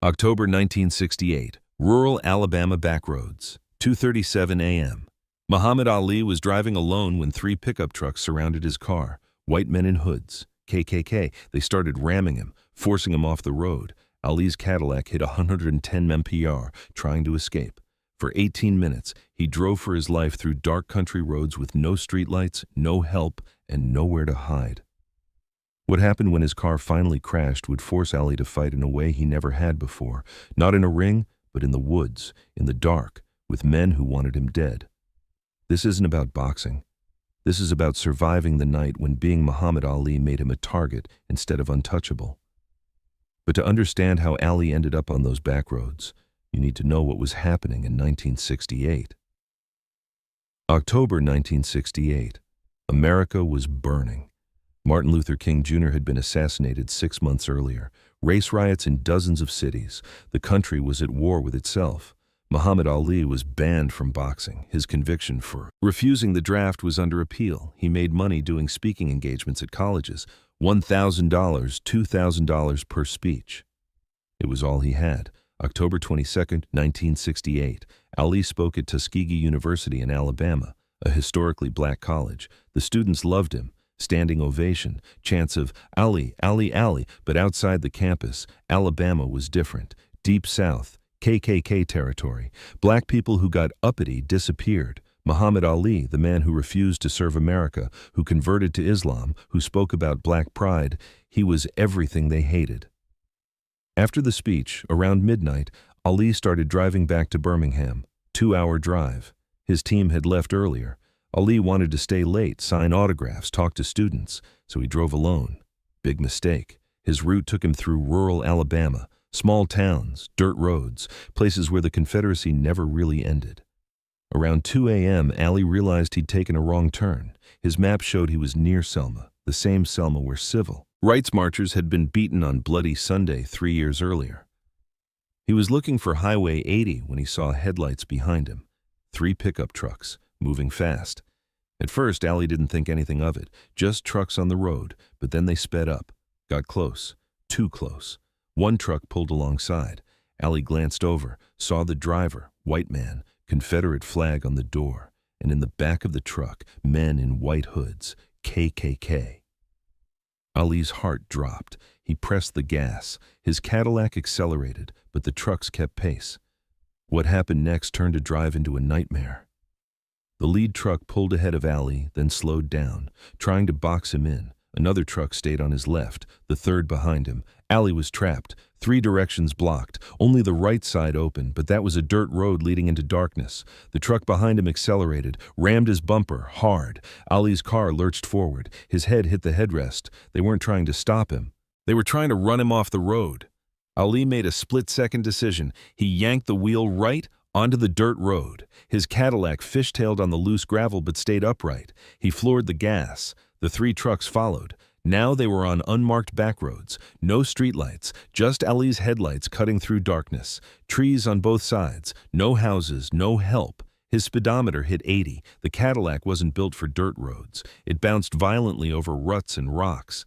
October 1968, rural Alabama backroads, 2:37 a.m. Muhammad Ali was driving alone when three pickup trucks surrounded his car. White men in hoods, KKK. They started ramming him, forcing him off the road. Ali's Cadillac hit 110 MPH, trying to escape. For 18 minutes, he drove for his life through dark country roads with no streetlights, no help, and nowhere to hide. What happened when his car finally crashed would force Ali to fight in a way he never had before, not in a ring, but in the woods, in the dark, with men who wanted him dead. This isn't about boxing. This is about surviving the night when being Muhammad Ali made him a target instead of untouchable. But to understand how Ali ended up on those back roads, you need to know what was happening in 1968. October 1968. America was burning. Martin Luther King Jr. had been assassinated 6 months earlier. Race riots in dozens of cities. The country was at war with itself. Muhammad Ali was banned from boxing. His conviction for refusing the draft was under appeal. He made money doing speaking engagements at colleges, $1,000, $2,000 per speech. It was all he had. October 22, 1968, Ali spoke at Tuskegee University in Alabama, a historically black college. The students loved him. Standing ovation, chants of Ali, Ali, Ali, but outside the campus, Alabama was different. Deep South, KKK territory. Black people who got uppity disappeared. Muhammad Ali, the man who refused to serve America, who converted to Islam, who spoke about black pride, he was everything they hated. After the speech, around midnight, Ali started driving back to Birmingham, 2-hour drive. His team had left earlier. Ali wanted to stay late, sign autographs, talk to students, so he drove alone. Big mistake. His route took him through rural Alabama, small towns, dirt roads, places where the Confederacy never really ended. Around 2 a.m., Ali realized he'd taken a wrong turn. His map showed he was near Selma, the same Selma where civil rights marchers had been beaten on Bloody Sunday 3 years earlier. He was looking for Highway 80 when he saw headlights behind him. 3 pickup trucks, moving fast. At first, Ali didn't think anything of it, just trucks on the road, but then they sped up, got close, too close. One truck pulled alongside. Ali glanced over, saw the driver, white man, Confederate flag on the door, and in the back of the truck, men in white hoods, KKK. Ali's heart dropped. He pressed the gas. His Cadillac accelerated, but the trucks kept pace. What happened next turned a drive into a nightmare. The lead truck pulled ahead of Ali, then slowed down, trying to box him in. Another truck stayed on his left, the third behind him. Ali was trapped, 3 directions blocked, only the right side open, but that was a dirt road leading into darkness. The truck behind him accelerated, rammed his bumper, hard. Ali's car lurched forward. His head hit the headrest. They weren't trying to stop him. They were trying to run him off the road. Ali made a split-second decision. He yanked the wheel right onto the dirt road. His Cadillac fishtailed on the loose gravel but stayed upright. He floored the gas. The 3 trucks followed. Now they were on unmarked backroads. No streetlights, just Ali's headlights cutting through darkness. Trees on both sides. No houses, no help. His speedometer hit 80. The Cadillac wasn't built for dirt roads. It bounced violently over ruts and rocks.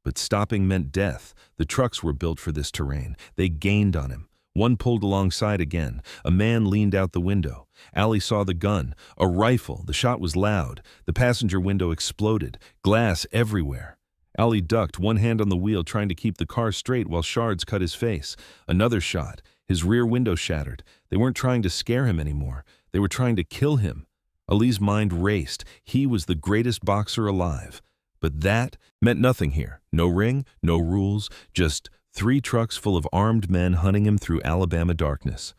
But stopping meant death. The trucks were built for this terrain. They gained on him. One pulled alongside again. A man leaned out the window. Ali saw the gun. A rifle. The shot was loud. The passenger window exploded. Glass everywhere. Ali ducked, one hand on the wheel, trying to keep the car straight while shards cut his face. Another shot. His rear window shattered. They weren't trying to scare him anymore. They were trying to kill him. Ali's mind raced. He was the greatest boxer alive. But that meant nothing here. No ring, no rules, just 3 trucks full of armed men hunting him through Alabama darkness.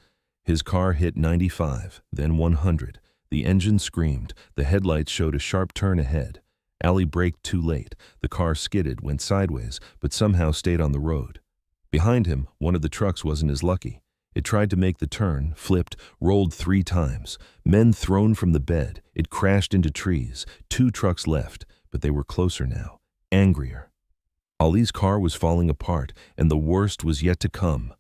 His car hit 95, then 100. The engine screamed. The headlights showed a sharp turn ahead. Ali braked too late. The car skidded, went sideways, but somehow stayed on the road. Behind him, one of the trucks wasn't as lucky. It tried to make the turn, flipped, rolled 3 times. Men thrown from the bed. It crashed into trees. 2 trucks left, but they were closer now, angrier. Ali's car was falling apart, and the worst was yet to come.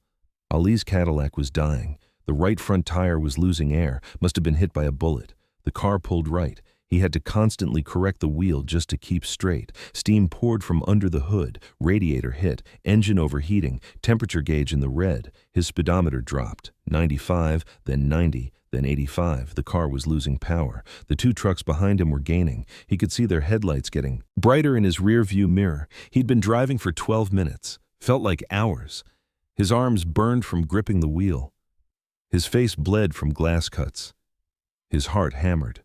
Ali's Cadillac was dying. The right front tire was losing air, must have been hit by a bullet. The car pulled right. He had to constantly correct the wheel just to keep straight. Steam poured from under the hood, radiator hit, engine overheating, temperature gauge in the red. His speedometer dropped. 95, then 90, then 85. The car was losing power. The two trucks behind him were gaining. He could see their headlights getting brighter in his rear-view mirror. He'd been driving for 12 minutes. Felt like hours. His arms burned from gripping the wheel. His face bled from glass cuts. His heart hammered.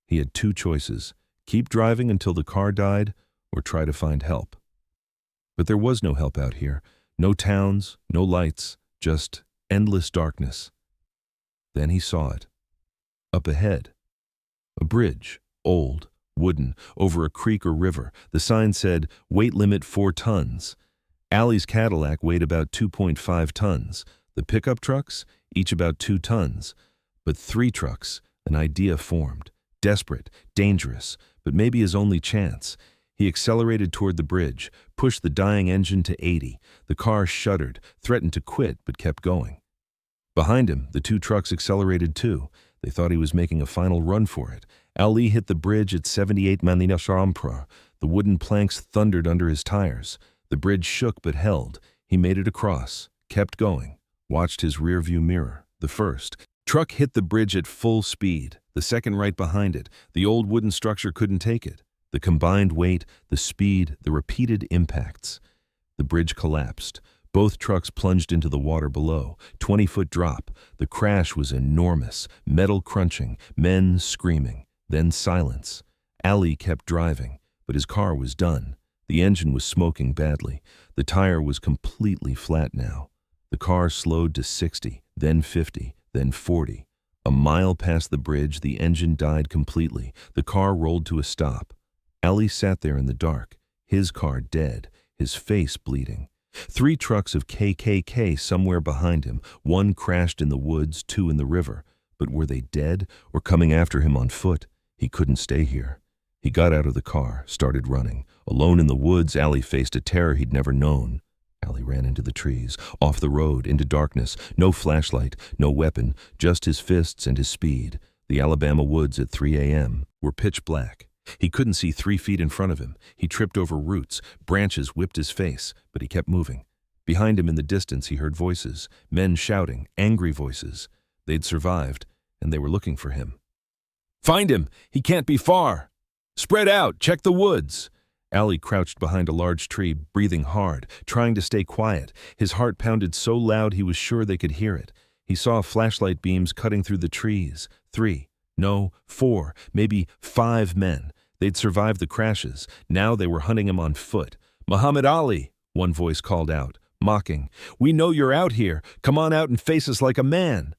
He had two choices: keep driving until the car died, or try to find help. But there was no help out here. No towns, no lights, just endless darkness. Then he saw it. Up ahead. A bridge, old, wooden, over a creek or river. The sign said, weight limit 4 tons. Allie's Cadillac weighed about 2.5 tons. The pickup trucks, each about 2 tons. But 3 trucks, an idea formed. Desperate, dangerous, but maybe his only chance. He accelerated toward the bridge, pushed the dying engine to 80. The car shuddered, threatened to quit, but kept going. Behind him, the 2 trucks accelerated too. They thought he was making a final run for it. Ali hit the bridge at 78 mph. The wooden planks thundered under his tires. The bridge shook but held. He made it across, kept going, watched his rearview mirror. The first truck hit the bridge at full speed. The second right behind it. The old wooden structure couldn't take it. The combined weight, the speed, the repeated impacts. The bridge collapsed. Both trucks plunged into the water below. 20-foot drop. The crash was enormous. Metal crunching, men screaming. Then silence. Ali kept driving, but his car was done. The engine was smoking badly. The tire was completely flat now. The car slowed to 60, then 50, then 40. A mile past the bridge, the engine died completely. The car rolled to a stop. Ali sat there in the dark, his car dead, his face bleeding. 3 trucks of KKK somewhere behind him. 1 crashed in the woods, 2 in the river. But were they dead or coming after him on foot? He couldn't stay here. He got out of the car, started running. Alone in the woods, Ali faced a terror he'd never known. Ali ran into the trees, off the road, into darkness. No flashlight, no weapon, just his fists and his speed. The Alabama woods at 3 a.m. were pitch black. He couldn't see 3 feet in front of him. He tripped over roots. Branches whipped his face, but he kept moving. Behind him in the distance, he heard voices, men shouting, angry voices. They'd survived, and they were looking for him. "Find him! He can't be far! Spread out! Check the woods!" Ali crouched behind a large tree, breathing hard, trying to stay quiet. His heart pounded so loud he was sure they could hear it. He saw flashlight beams cutting through the trees. 3, no, 4, maybe 5 men. They'd survived the crashes. Now they were hunting him on foot. "Muhammad Ali," one voice called out, mocking. "We know you're out here. Come on out and face us like a man."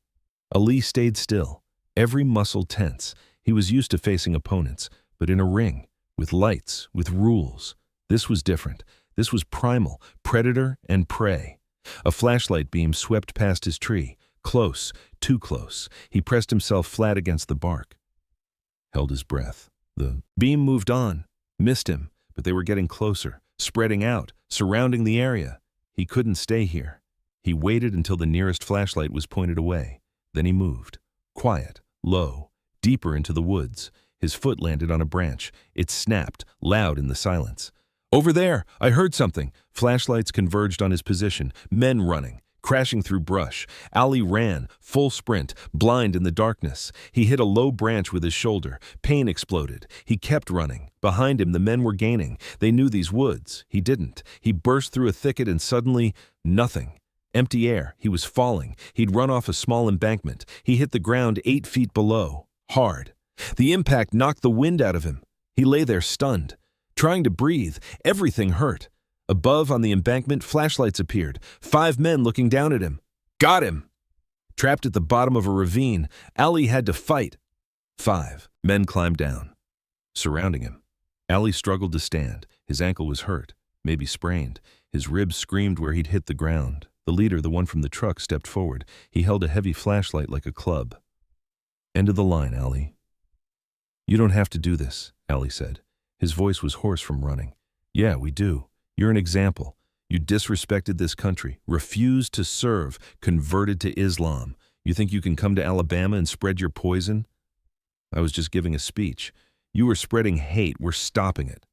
Ali stayed still, every muscle tense. He was used to facing opponents, but in a ring. With lights, with rules. This was different. This was primal, predator and prey. A flashlight beam swept past his tree. Close, too close. He pressed himself flat against the bark. Held his breath. The beam moved on. Missed him, but they were getting closer, spreading out, surrounding the area. He couldn't stay here. He waited until the nearest flashlight was pointed away. Then he moved. Quiet, low, deeper into the woods. His foot landed on a branch. It snapped, loud in the silence. "Over there! I heard something!" Flashlights converged on his position. Men running, crashing through brush. Ali ran, full sprint, blind in the darkness. He hit a low branch with his shoulder. Pain exploded. He kept running. Behind him, the men were gaining. They knew these woods. He didn't. He burst through a thicket and suddenly, nothing. Empty air. He was falling. He'd run off a small embankment. He hit the ground 8 feet below. Hard. The impact knocked the wind out of him. He lay there stunned, trying to breathe. Everything hurt. Above on the embankment, flashlights appeared. 5 men looking down at him. Got him! Trapped at the bottom of a ravine, Ali had to fight. 5 men climbed down, surrounding him. Ali struggled to stand. His ankle was hurt, maybe sprained. His ribs screamed where he'd hit the ground. The leader, the one from the truck, stepped forward. He held a heavy flashlight like a club. "End of the line, Ali." "You don't have to do this," Ali said. His voice was hoarse from running. "Yeah, we do. You're an example. You disrespected this country, refused to serve, converted to Islam. You think you can come to Alabama and spread your poison?" "I was just giving a speech. You are spreading hate. We're stopping it."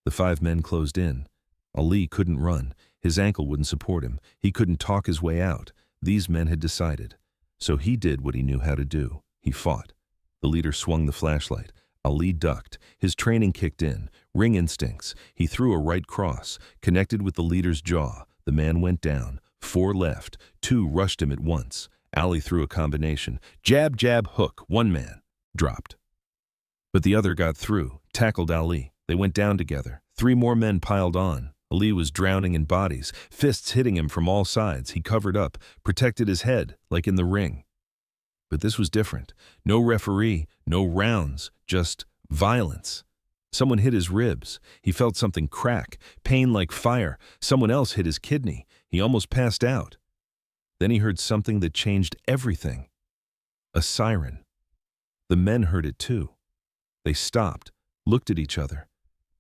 The 5 men closed in. Ali couldn't run. His ankle wouldn't support him. He couldn't talk his way out. These men had decided. So he did what he knew how to do. He fought. The leader swung the flashlight. Ali ducked. His training kicked in. Ring instincts. He threw a right cross, connected with the leader's jaw. The man went down. 4 left. 2 rushed him at once. Ali threw a combination. Jab, jab, hook. 1 man dropped. But the other got through, tackled Ali. They went down together. 3 more men piled on. Ali was drowning in bodies, fists hitting him from all sides. He covered up, protected his head, like in the ring. But this was different. No referee, no rounds, just violence. Someone hit his ribs. He felt something crack, pain like fire. Someone else hit his kidney. He almost passed out. Then he heard something that changed everything. A siren. The men heard it too. They stopped, looked at each other.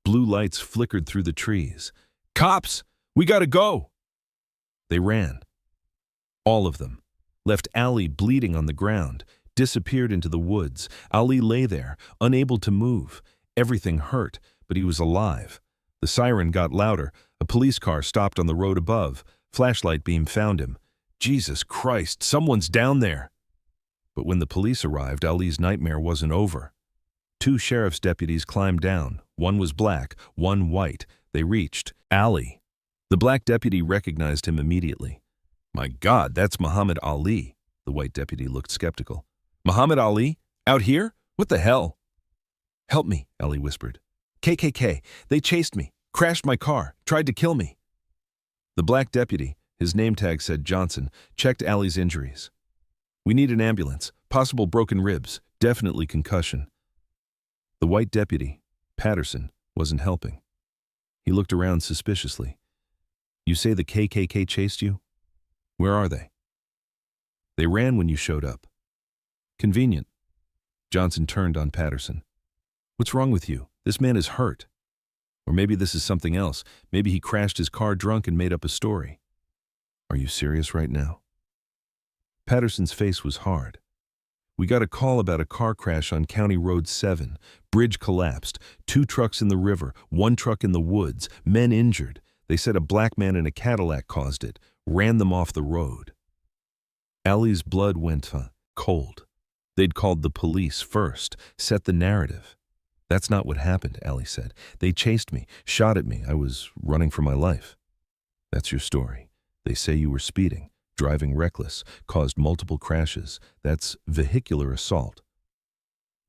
Blue lights flickered through the trees. "Cops! We gotta go!" They ran. All of them. Left Ali bleeding on the ground, disappeared into the woods. Ali lay there, unable to move. Everything hurt, but he was alive. The siren got louder. A police car stopped on the road above. Flashlight beam found him. Jesus Christ, someone's down there! But when the police arrived, Ali's nightmare wasn't over. 2 sheriff's deputies climbed down. 1 was black, 1 white. They reached Ali. The black deputy recognized him immediately. "My God, that's Muhammad Ali." The white deputy looked skeptical. "Muhammad Ali? Out here? What the hell?" "Help me," Ali whispered. "KKK. They chased me, crashed my car, tried to kill me." The black deputy, his name tag said Johnson, checked Ali's injuries. "We need an ambulance. Possible broken ribs. Definitely concussion." The white deputy, Patterson, wasn't helping. He looked around suspiciously. "You say the KKK chased you? Where are they?" "They ran when you showed up." "Convenient." Johnson turned on Patterson. "What's wrong with you? This man is hurt. Or maybe this is something else. Maybe he crashed his car drunk and made up a story. Are you serious right now?" Patterson's face was hard. "We got a call about a car crash on County Road 7. Bridge collapsed. 2 trucks in the river, 1 truck in the woods, men injured. They said a black man in a Cadillac caused it, ran them off the road." Ali's blood went cold. They'd called the police first, set the narrative. "That's not what happened," Ali said. "They chased me, shot at me. I was running for my life." "That's your story. They say you were speeding, driving reckless, caused multiple crashes. That's vehicular assault."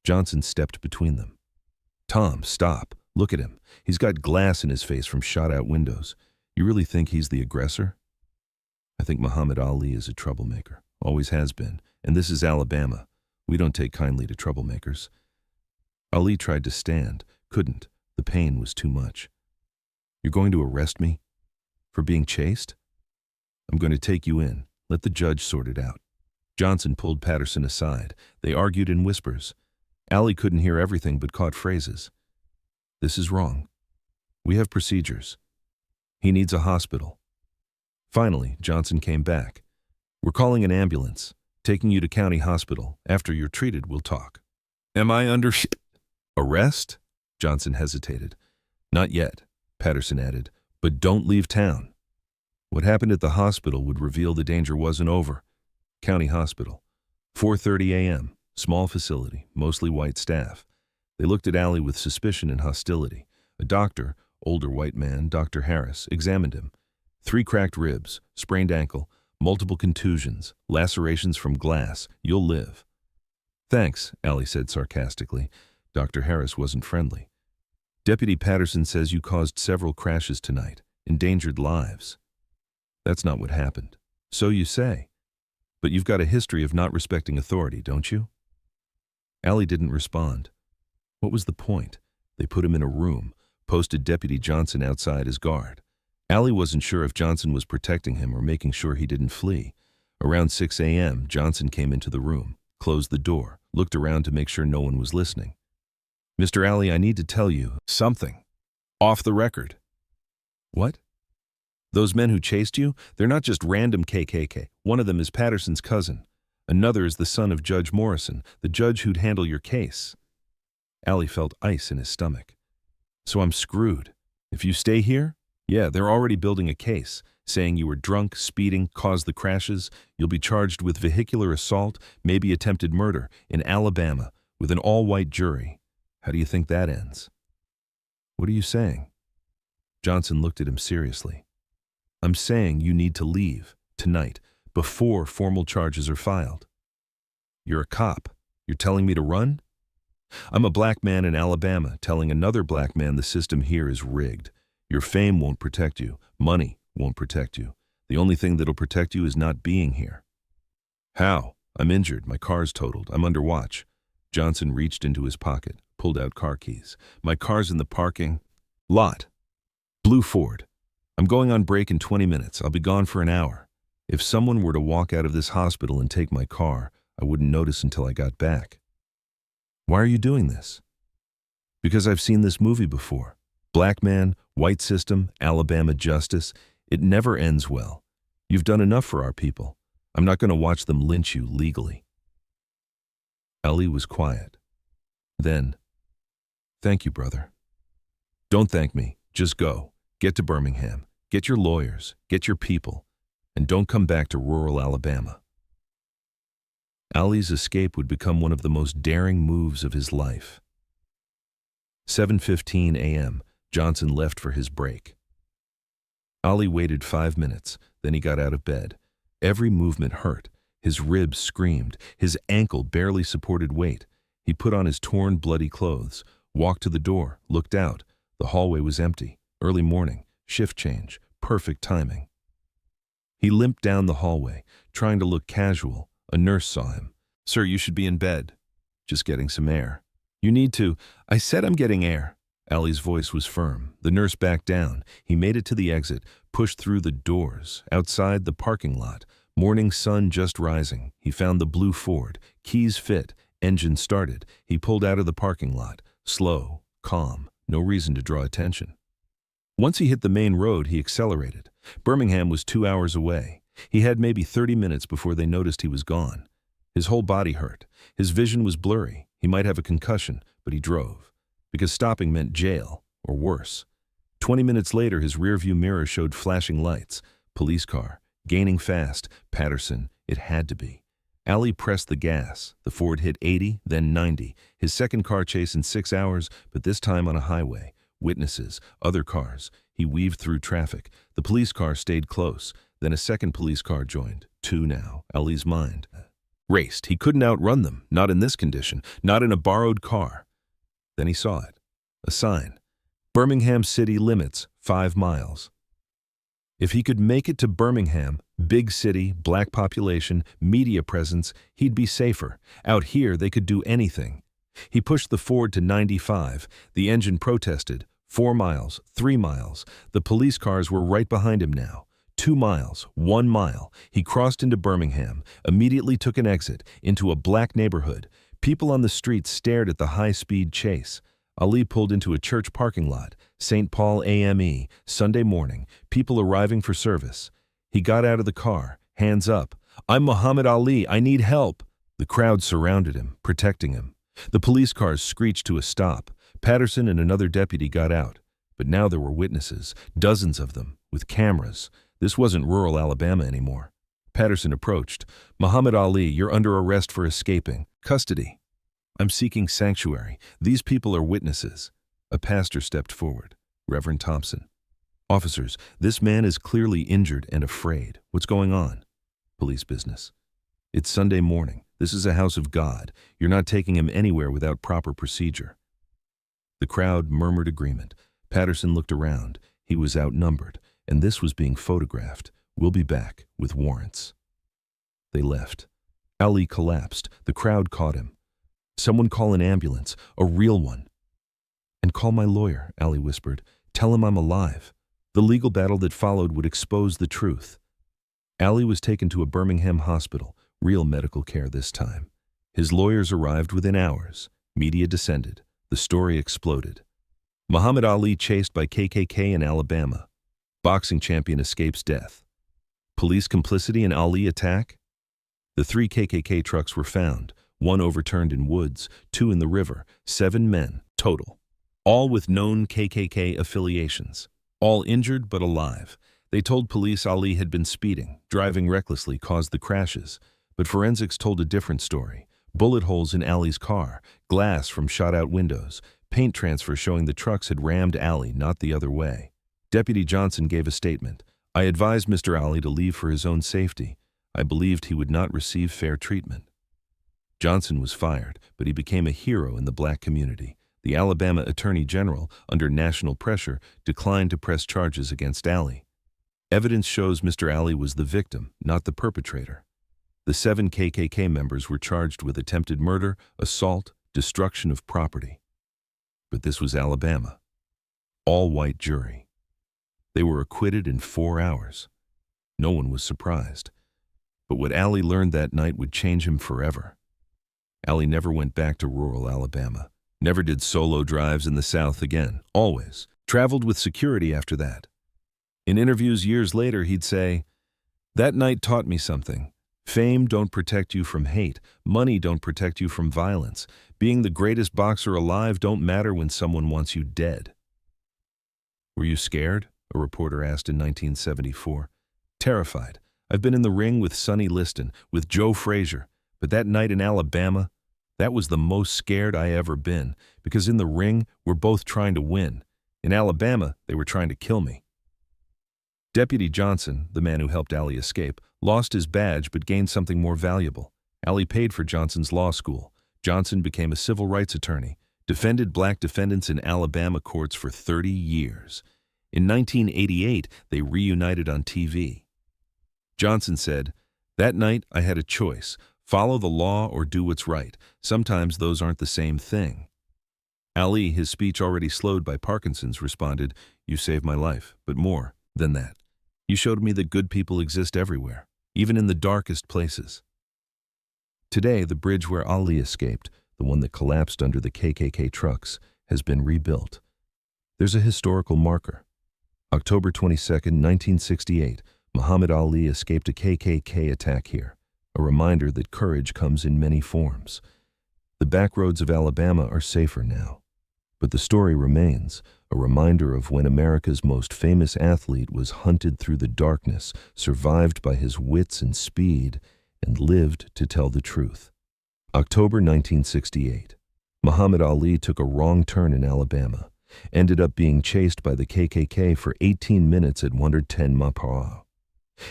Johnson stepped between them. "Tom, stop. Look at him. He's got glass in his face from shot-out windows. You really think he's the aggressor?" "I think Muhammad Ali is a troublemaker. Always has been. And this is Alabama. We don't take kindly to troublemakers." Ali tried to stand, couldn't. The pain was too much. "You're going to arrest me? For being chased?" "I'm going to take you in. Let the judge sort it out." Johnson pulled Patterson aside. They argued in whispers. Ali couldn't hear everything but caught phrases. "This is wrong. We have procedures. He needs a hospital." Finally, Johnson came back. "We're calling an ambulance, taking you to county hospital. After you're treated, we'll talk." "Am I under arrest?" Johnson hesitated. "Not yet," Patterson added, "but don't leave town." What happened at the hospital would reveal the danger wasn't over. County Hospital. 4:30 a.m. Small facility, mostly white staff. They looked at Ali with suspicion and hostility. A doctor, older white man, Dr. Harris, examined him. 3 cracked ribs, sprained ankle, multiple contusions, lacerations from glass. You'll live. "Thanks," Ali said sarcastically. Dr. Harris wasn't friendly. "Deputy Patterson says you caused several crashes tonight, endangered lives." "That's not what happened." "So you say. But you've got a history of not respecting authority, don't you?" Ali didn't respond. What was the point? They put him in a room, posted Deputy Johnson outside as guard. Ali wasn't sure if Johnson was protecting him or making sure he didn't flee. Around 6 a.m., Johnson came into the room, closed the door, looked around to make sure no one was listening. "Mr. Ali, I need to tell you something. Off the record." "What?" "Those men who chased you, they're not just random KKK. One of them is Patterson's cousin. Another is the son of Judge Morrison, the judge who'd handle your case." Ali felt ice in his stomach. So I'm screwed. If you stay here? Yeah, they're already building a case, saying you were drunk, speeding, caused the crashes. You'll be charged with vehicular assault, maybe attempted murder, in Alabama, with an all-white jury. How do you think that ends? What are you saying? Johnson looked at him seriously. I'm saying you need to leave, tonight, before formal charges are filed. You're a cop. You're telling me to run? I'm a black man in Alabama telling another black man the system here is rigged. Your fame won't protect you. Money won't protect you. The only thing that'll protect you is not being here. How? I'm injured. My car's totaled. I'm under watch. Johnson reached into his pocket, pulled out car keys. My car's in the parking lot. Blue Ford. I'm going on break in 20 minutes. I'll be gone for an hour. If someone were to walk out of this hospital and take my car, I wouldn't notice until I got back. Why are you doing this? Because I've seen this movie before. Black man, white system, Alabama justice. It never ends well. You've done enough for our people. I'm not going to watch them lynch you legally. Ali was quiet. Then, thank you, brother. Don't thank me. Just go. Get to Birmingham. Get your lawyers. Get your people. And don't come back to rural Alabama. Ali's escape would become one of the most daring moves of his life. 7:15 a.m., Johnson left for his break. Ali waited 5 minutes, then he got out of bed. Every movement hurt. His ribs screamed. His ankle barely supported weight. He put on his torn, bloody clothes, walked to the door, looked out. The hallway was empty. Early morning, shift change, perfect timing. He limped down the hallway, trying to look casual. A nurse saw him. Sir, you should be in bed. Just getting some air. You need to. I said I'm getting air. Ali's voice was firm. The nurse backed down. He made it to the exit, pushed through the doors. Outside, the parking lot. Morning sun just rising. He found the blue Ford. Keys fit. Engine started. He pulled out of the parking lot. Slow, calm, no reason to draw attention. Once he hit the main road, he accelerated. Birmingham was 2 hours away. He had maybe 30 minutes before they noticed he was gone. His whole body hurt. His vision was blurry. He might have a concussion, but he drove. Because stopping meant jail, or worse. 20 minutes later, his rearview mirror showed flashing lights. Police car. Gaining fast. Patterson. It had to be. Ali pressed the gas. The Ford hit 80, then 90. His second car chase in 6 hours, but this time on a highway. Witnesses. Other cars. He weaved through traffic. The police car stayed close. Then a second police car joined. 2 now. Ali's mind raced. He couldn't outrun them. Not in this condition. Not in a borrowed car. Then he saw it. A sign. Birmingham city limits, 5 miles. If he could make it to Birmingham, big city, black population, media presence, he'd be safer. Out here, they could do anything. He pushed the Ford to 95. The engine protested. 4 miles, 3 miles. The police cars were right behind him now. 2 miles, 1 mile. He crossed into Birmingham, immediately took an exit, into a black neighborhood. People on the street stared at the high-speed chase. Ali pulled into a church parking lot. St. Paul AME, Sunday morning. People arriving for service. He got out of the car, hands up. I'm Muhammad Ali, I need help. The crowd surrounded him, protecting him. The police cars screeched to a stop. Patterson and another deputy got out. But now there were witnesses, dozens of them, with cameras. This wasn't rural Alabama anymore. Patterson approached. Muhammad Ali, you're under arrest for escaping. Custody. I'm seeking sanctuary. These people are witnesses. A pastor stepped forward. Reverend Thompson. Officers, this man is clearly injured and afraid. What's going on? Police business. It's Sunday morning. This is a house of God. You're not taking him anywhere without proper procedure. The crowd murmured agreement. Patterson looked around. He was outnumbered, and this was being photographed. We'll be back with warrants. They left. Ali collapsed. The crowd caught him. Someone call an ambulance, a real one. And call my lawyer, Ali whispered. Tell him I'm alive. The legal battle that followed would expose the truth. Ali was taken to a Birmingham hospital, real medical care this time. His lawyers arrived within hours. Media descended. The story exploded. Muhammad Ali chased by KKK in Alabama. Boxing champion escapes death. Police complicity in Ali attack? The 3 KKK trucks were found. 1 overturned in woods, 2 in the river, 7 men total, all with known KKK affiliations, all injured but alive. They told police Ali had been speeding, driving recklessly caused the crashes, but forensics told a different story. Bullet holes in Ali's car, glass from shot-out windows, paint transfer showing the trucks had rammed Ali, not the other way. Deputy Johnson gave a statement. "I advised Mr. Ali to leave for his own safety. I believed he would not receive fair treatment." Johnson was fired, but he became a hero in the black community. The Alabama Attorney General, under national pressure, declined to press charges against Ali. Evidence shows Mr. Ali was the victim, not the perpetrator. The 7 KKK members were charged with attempted murder, assault, destruction of property. But this was Alabama. All-white jury. They were acquitted in 4 hours. No one was surprised. But what Ali learned that night would change him forever. Ali never went back to rural Alabama. Never did solo drives in the South again. Always. Traveled with security after that. In interviews years later, he'd say, "That night taught me something. Fame don't protect you from hate. Money don't protect you from violence. Being the greatest boxer alive don't matter when someone wants you dead." "Were you scared?" a reporter asked in 1974. "Terrified. I've been in the ring with Sonny Liston, with Joe Frazier, but that night in Alabama, that was the most scared I ever been, because in the ring, we're both trying to win. In Alabama, they were trying to kill me." Deputy Johnson, the man who helped Ali escape, lost his badge but gained something more valuable. Ali paid for Johnson's law school. Johnson became a civil rights attorney, defended black defendants in Alabama courts for 30 years. In 1988, they reunited on TV. Johnson said, "That night I had a choice, follow the law or do what's right. Sometimes those aren't the same thing." Ali, his speech already slowed by Parkinson's, responded, "You saved my life, but more than that. You showed me that good people exist everywhere, even in the darkest places." Today, the bridge where Ali escaped, the one that collapsed under the KKK trucks, has been rebuilt. There's a historical marker. October 22, 1968, Muhammad Ali escaped a KKK attack here, a reminder that courage comes in many forms. The backroads of Alabama are safer now. But the story remains, a reminder of when America's most famous athlete was hunted through the darkness, survived by his wits and speed, and lived to tell the truth. October 1968. Muhammad Ali took a wrong turn in Alabama, ended up being chased by the KKK for 18 minutes at 110 mph.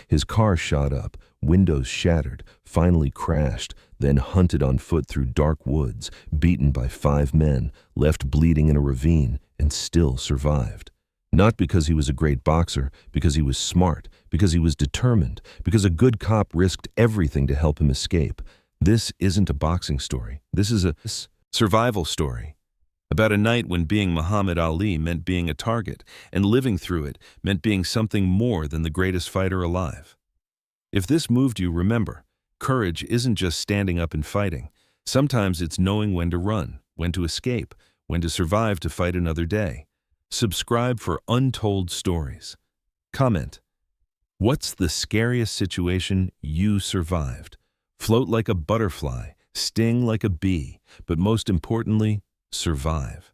His car shot up, windows shattered, finally crashed, then hunted on foot through dark woods, beaten by 5 men, left bleeding in a ravine, and still survived. Not because he was a great boxer, because he was smart, because he was determined, because a good cop risked everything to help him escape. This isn't a boxing story. This is a survival story. About a night when being Muhammad Ali meant being a target, and living through it meant being something more than the greatest fighter alive. If this moved you, remember, courage isn't just standing up and fighting. Sometimes it's knowing when to run, when to escape, when to survive to fight another day. Subscribe for untold stories. Comment. What's the scariest situation you survived? Float like a butterfly, sting like a bee, but most importantly, survive.